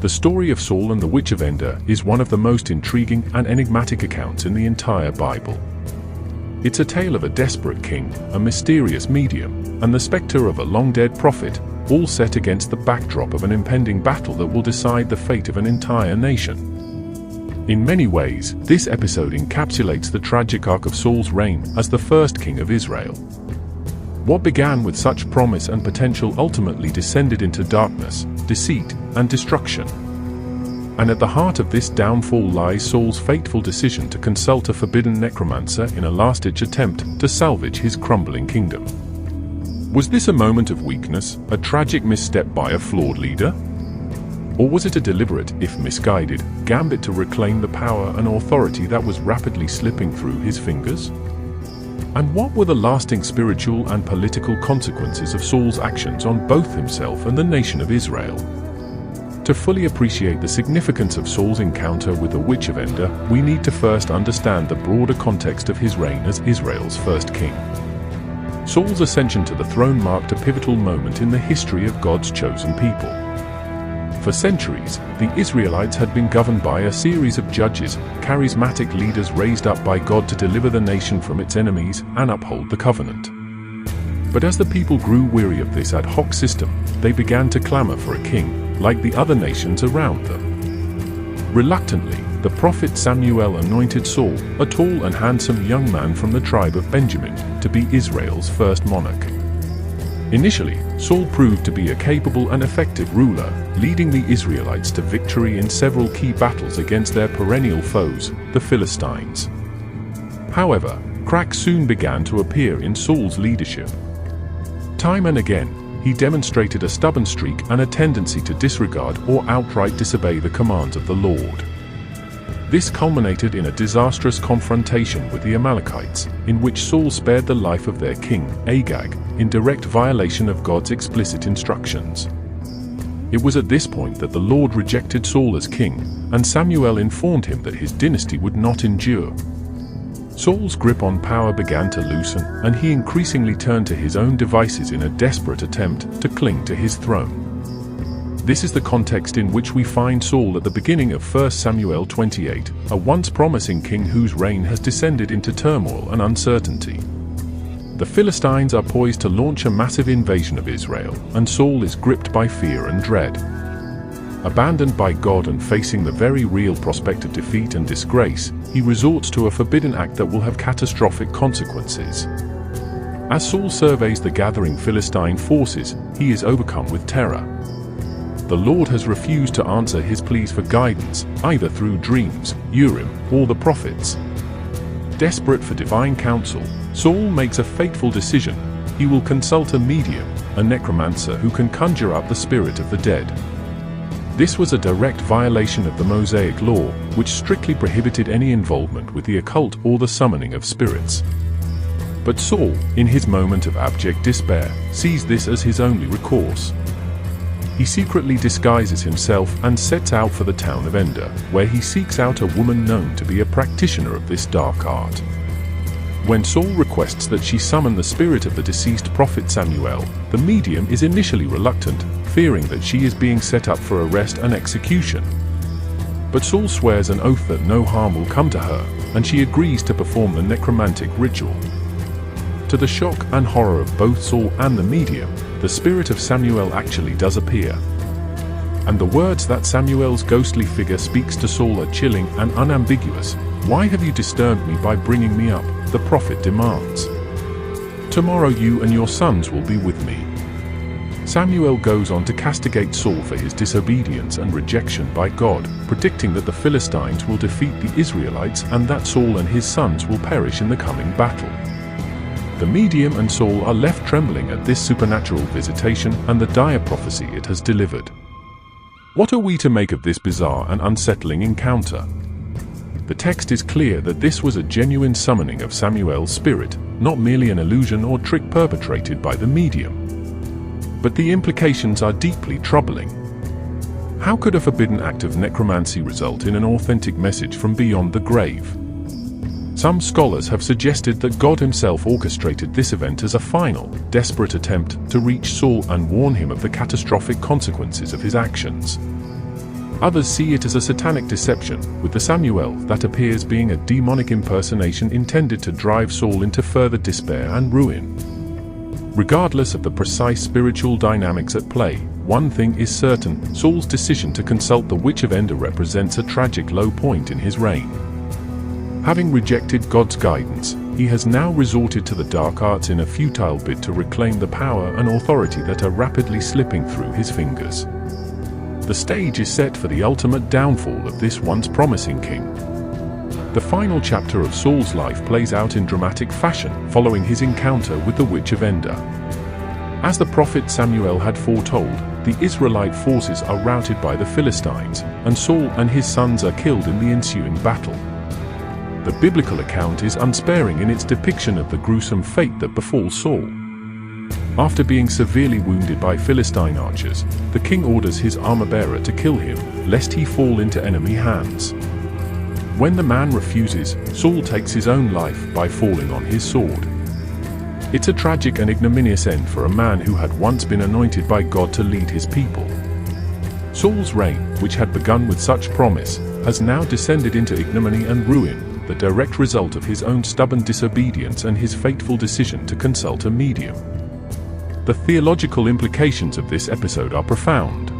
The story of Saul and the Witch of Endor is one of the most intriguing and enigmatic accounts in the entire Bible. It's a tale of a desperate king, a mysterious medium, and the specter of a long-dead prophet, all set against the backdrop of an impending battle that will decide the fate of an entire nation. In many ways, this episode encapsulates the tragic arc of Saul's reign as the first king of Israel. What began with such promise and potential ultimately descended into darkness, deceit, and destruction. And at the heart of this downfall lies Saul's fateful decision to consult a forbidden necromancer in a last-ditch attempt to salvage his crumbling kingdom. Was this a moment of weakness, a tragic misstep by a flawed leader? Or was it a deliberate, if misguided, gambit to reclaim the power and authority that was rapidly slipping through his fingers? And what were the lasting spiritual and political consequences of Saul's actions on both himself and the nation of Israel? To fully appreciate the significance of Saul's encounter with the Witch of Endor, we need to first understand the broader context of his reign as Israel's first king. Saul's ascension to the throne marked a pivotal moment in the history of God's chosen people. For centuries, the Israelites had been governed by a series of judges, charismatic leaders raised up by God to deliver the nation from its enemies and uphold the covenant. But as the people grew weary of this ad hoc system, they began to clamor for a king, like the other nations around them. Reluctantly, the prophet Samuel anointed Saul, a tall and handsome young man from the tribe of Benjamin, to be Israel's first monarch. Initially, Saul proved to be a capable and effective ruler, leading the Israelites to victory in several key battles against their perennial foes, the Philistines. However, cracks soon began to appear in Saul's leadership. Time and again, he demonstrated a stubborn streak and a tendency to disregard or outright disobey the commands of the Lord. This culminated in a disastrous confrontation with the Amalekites, in which Saul spared the life of their king, Agag, in direct violation of God's explicit instructions. It was at this point that the Lord rejected Saul as king, and Samuel informed him that his dynasty would not endure. Saul's grip on power began to loosen, and he increasingly turned to his own devices in a desperate attempt to cling to his throne. This is the context in which we find Saul at the beginning of 1 Samuel 28, a once promising king whose reign has descended into turmoil and uncertainty. The Philistines are poised to launch a massive invasion of Israel, and Saul is gripped by fear and dread. Abandoned by God and facing the very real prospect of defeat and disgrace, he resorts to a forbidden act that will have catastrophic consequences. As Saul surveys the gathering Philistine forces, he is overcome with terror. The Lord has refused to answer his pleas for guidance, either through dreams, Urim, or the prophets. Desperate for divine counsel, Saul makes a fateful decision. He will consult a medium, a necromancer who can conjure up the spirit of the dead. This was a direct violation of the Mosaic law, which strictly prohibited any involvement with the occult or the summoning of spirits. But Saul, in his moment of abject despair, sees this as his only recourse. He secretly disguises himself and sets out for the town of Endor, where he seeks out a woman known to be a practitioner of this dark art. When Saul requests that she summon the spirit of the deceased prophet Samuel, the medium is initially reluctant, fearing that she is being set up for arrest and execution. But Saul swears an oath that no harm will come to her, and she agrees to perform the necromantic ritual. To the shock and horror of both Saul and the medium, the spirit of Samuel actually does appear. And the words that Samuel's ghostly figure speaks to Saul are chilling and unambiguous. "Why have you disturbed me by bringing me up?" the prophet demands. "Tomorrow you and your sons will be with me." Samuel goes on to castigate Saul for his disobedience and rejection by God, predicting that the Philistines will defeat the Israelites and that Saul and his sons will perish in the coming battle. The medium and Saul are left trembling at this supernatural visitation and the dire prophecy it has delivered. What are we to make of this bizarre and unsettling encounter? The text is clear that this was a genuine summoning of Samuel's spirit, not merely an illusion or trick perpetrated by the medium. But the implications are deeply troubling. How could a forbidden act of necromancy result in an authentic message from beyond the grave? Some scholars have suggested that God himself orchestrated this event as a final, desperate attempt to reach Saul and warn him of the catastrophic consequences of his actions. Others see it as a satanic deception, with the Samuel that appears being a demonic impersonation intended to drive Saul into further despair and ruin. Regardless of the precise spiritual dynamics at play, one thing is certain: Saul's decision to consult the Witch of Endor represents a tragic low point in his reign. Having rejected God's guidance, he has now resorted to the dark arts in a futile bid to reclaim the power and authority that are rapidly slipping through his fingers. The stage is set for the ultimate downfall of this once promising king. The final chapter of Saul's life plays out in dramatic fashion following his encounter with the Witch of Endor. As the prophet Samuel had foretold, the Israelite forces are routed by the Philistines, and Saul and his sons are killed in the ensuing battle. The biblical account is unsparing in its depiction of the gruesome fate that befalls Saul. After being severely wounded by Philistine archers, the king orders his armor-bearer to kill him, lest he fall into enemy hands. When the man refuses, Saul takes his own life by falling on his sword. It's a tragic and ignominious end for a man who had once been anointed by God to lead his people. Saul's reign, which had begun with such promise, has now descended into ignominy and ruin, the direct result of his own stubborn disobedience and his fateful decision to consult a medium. The theological implications of this episode are profound.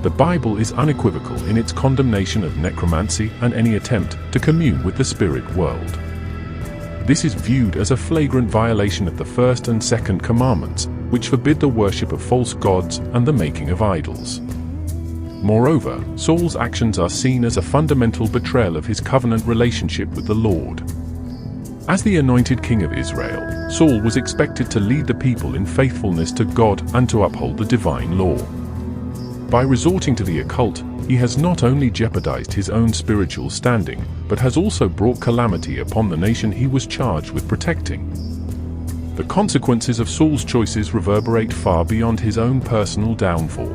The Bible is unequivocal in its condemnation of necromancy and any attempt to commune with the spirit world. This is viewed as a flagrant violation of the first and second commandments, which forbid the worship of false gods and the making of idols. Moreover, Saul's actions are seen as a fundamental betrayal of his covenant relationship with the Lord. As the anointed king of Israel, Saul was expected to lead the people in faithfulness to God and to uphold the divine law. By resorting to the occult, he has not only jeopardized his own spiritual standing, but has also brought calamity upon the nation he was charged with protecting. The consequences of Saul's choices reverberate far beyond his own personal downfall.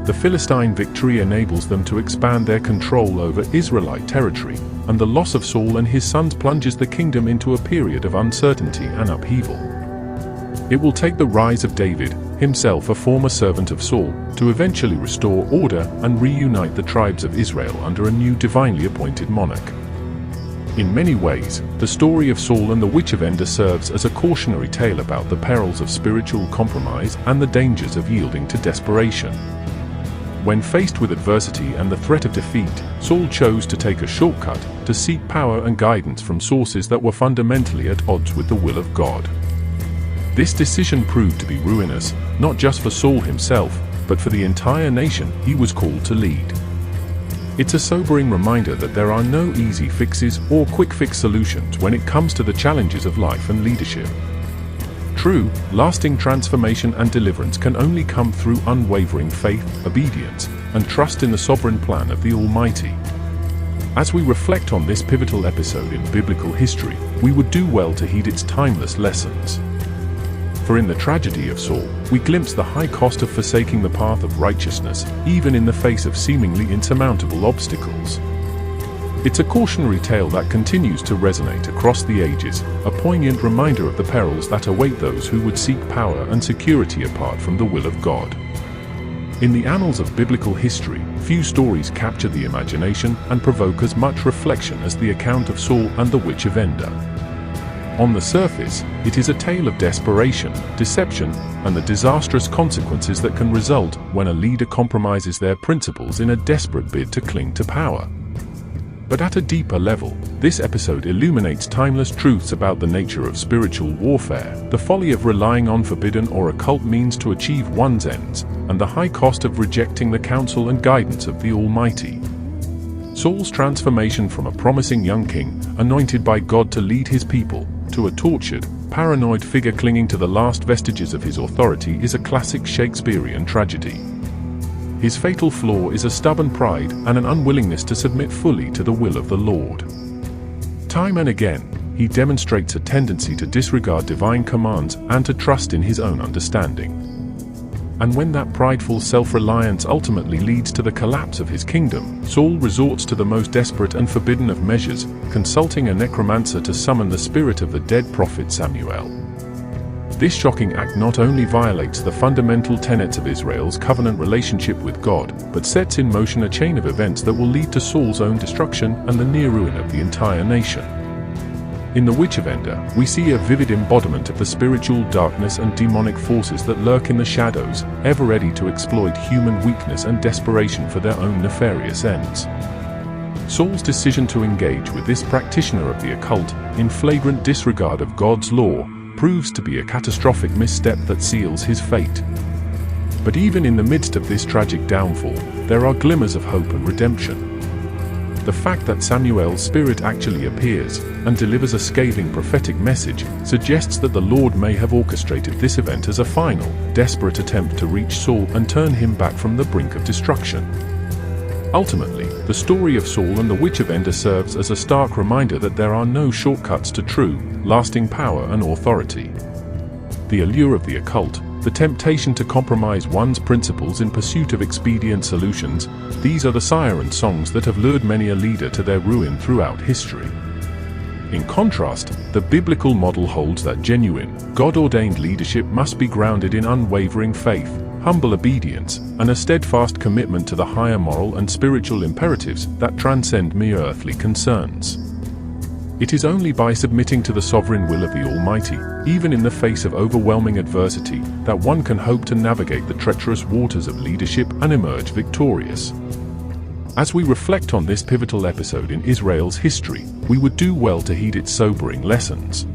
The Philistine victory enables them to expand their control over Israelite territory, and the loss of Saul and his sons plunges the kingdom into a period of uncertainty and upheaval. It will take the rise of David, himself a former servant of Saul, to eventually restore order and reunite the tribes of Israel under a new divinely appointed monarch. In many ways, the story of Saul and the Witch of Endor serves as a cautionary tale about the perils of spiritual compromise and the dangers of yielding to desperation. When faced with adversity and the threat of defeat, Saul chose to take a shortcut, to seek power and guidance from sources that were fundamentally at odds with the will of God. This decision proved to be ruinous, not just for Saul himself, but for the entire nation he was called to lead. It's a sobering reminder that there are no easy fixes or quick-fix solutions when it comes to the challenges of life and leadership. True, lasting transformation and deliverance can only come through unwavering faith, obedience, and trust in the sovereign plan of the Almighty. As we reflect on this pivotal episode in biblical history, we would do well to heed its timeless lessons. For in the tragedy of Saul, we glimpse the high cost of forsaking the path of righteousness, even in the face of seemingly insurmountable obstacles. It's a cautionary tale that continues to resonate across the ages, a poignant reminder of the perils that await those who would seek power and security apart from the will of God. In the annals of biblical history, few stories capture the imagination and provoke as much reflection as the account of Saul and the Witch of Endor. On the surface, it is a tale of desperation, deception, and the disastrous consequences that can result when a leader compromises their principles in a desperate bid to cling to power. But at a deeper level, this episode illuminates timeless truths about the nature of spiritual warfare, the folly of relying on forbidden or occult means to achieve one's ends, and the high cost of rejecting the counsel and guidance of the Almighty. Saul's transformation from a promising young king, anointed by God to lead his people, to a tortured, paranoid figure clinging to the last vestiges of his authority is a classic Shakespearean tragedy. His fatal flaw is a stubborn pride and an unwillingness to submit fully to the will of the Lord. Time and again, he demonstrates a tendency to disregard divine commands and to trust in his own understanding. And when that prideful self-reliance ultimately leads to the collapse of his kingdom, Saul resorts to the most desperate and forbidden of measures, consulting a necromancer to summon the spirit of the dead prophet Samuel. This shocking act not only violates the fundamental tenets of Israel's covenant relationship with God, but sets in motion a chain of events that will lead to Saul's own destruction and the near ruin of the entire nation. In the witch of Endor, we see a vivid embodiment of the spiritual darkness and demonic forces that lurk in the shadows, ever ready to exploit human weakness and desperation for their own nefarious ends. Saul's decision to engage with this practitioner of the occult, in flagrant disregard of God's law, proves to be a catastrophic misstep that seals his fate. But even in the midst of this tragic downfall, there are glimmers of hope and redemption. The fact that Samuel's spirit actually appears and delivers a scathing prophetic message suggests that the Lord may have orchestrated this event as a final, desperate attempt to reach Saul and turn him back from the brink of destruction. Ultimately, the story of Saul and the Witch of Endor serves as a stark reminder that there are no shortcuts to true, lasting power and authority. The allure of the occult, the temptation to compromise one's principles in pursuit of expedient solutions, these are the siren songs that have lured many a leader to their ruin throughout history. In contrast, the biblical model holds that genuine, God-ordained leadership must be grounded in unwavering faith, humble obedience, and a steadfast commitment to the higher moral and spiritual imperatives that transcend mere earthly concerns. It is only by submitting to the sovereign will of the Almighty, even in the face of overwhelming adversity, that one can hope to navigate the treacherous waters of leadership and emerge victorious. As we reflect on this pivotal episode in Israel's history, we would do well to heed its sobering lessons.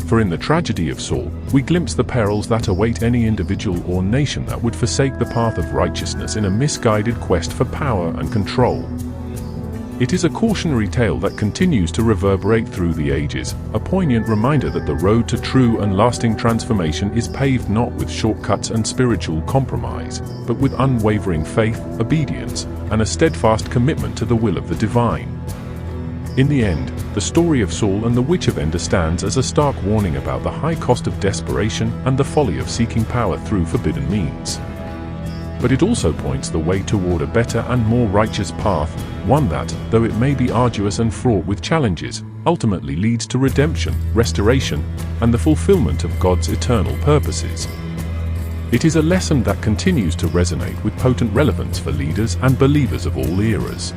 For in the tragedy of Saul, we glimpse the perils that await any individual or nation that would forsake the path of righteousness in a misguided quest for power and control. It is a cautionary tale that continues to reverberate through the ages, a poignant reminder that the road to true and lasting transformation is paved not with shortcuts and spiritual compromise, but with unwavering faith, obedience, and a steadfast commitment to the will of the divine. In the end, the story of Saul and the Witch of Endor stands as a stark warning about the high cost of desperation and the folly of seeking power through forbidden means. But it also points the way toward a better and more righteous path, one that, though it may be arduous and fraught with challenges, ultimately leads to redemption, restoration, and the fulfillment of God's eternal purposes. It is a lesson that continues to resonate with potent relevance for leaders and believers of all eras.